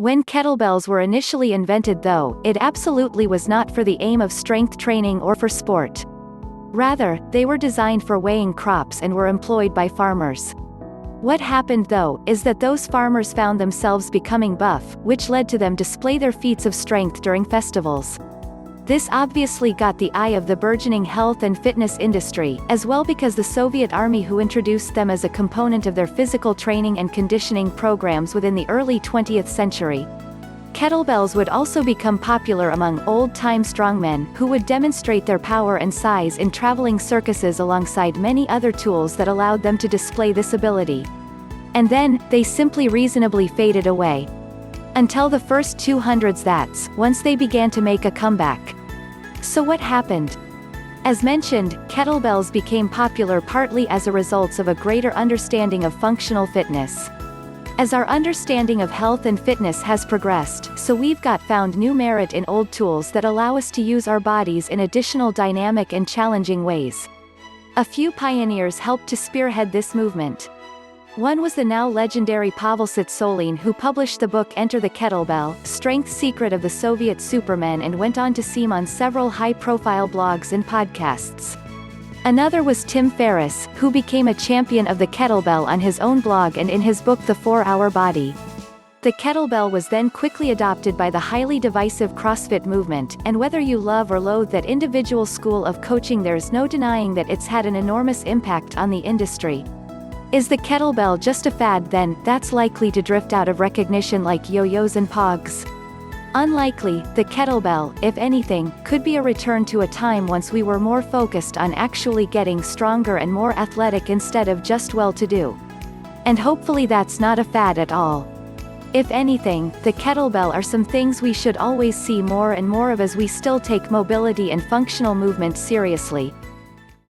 When kettlebells were initially invented though, it absolutely was not for the aim of strength training or for sport. Rather, they were designed for weighing crops and were employed by farmers. What happened though, is that those farmers found themselves becoming buff, which led to them display their feats of strength during festivals. This obviously got the eye of the burgeoning health and fitness industry, as well because the Soviet Army who introduced them as a component of their physical training and conditioning programs within the early 20th century. Kettlebells would also become popular among old-time strongmen, who would demonstrate their power and size in traveling circuses alongside many other tools that allowed them to display this ability. And then, they simply reasonably faded away. Until the first 200s, that's once they began to make a comeback. So what happened? As mentioned, kettlebells became popular partly as a result of a greater understanding of functional fitness. As our understanding of health and fitness has progressed, so we've found new merit in old tools that allow us to use our bodies in additional dynamic and challenging ways. A few pioneers helped to spearhead this movement. One was the now legendary Pavel Tsatsouline, who published the book Enter the Kettlebell, Strength Secret of the Soviet Supermen, and went on to seem on several high-profile blogs and podcasts. Another was Tim Ferriss, who became a champion of the kettlebell on his own blog and in his book The 4-Hour Body. The kettlebell was then quickly adopted by the highly divisive CrossFit movement, and whether you love or loathe that individual school of coaching, there's no denying that it's had an enormous impact on the industry. Is the kettlebell just a fad then, that's likely to drift out of recognition like yo-yos and pogs? Unlikely. The kettlebell, if anything, could be a return to a time once we were more focused on actually getting stronger and more athletic instead of just well-to-do. And hopefully that's not a fad at all. If anything, the kettlebell are some things we should always see more and more of as we still take mobility and functional movement seriously.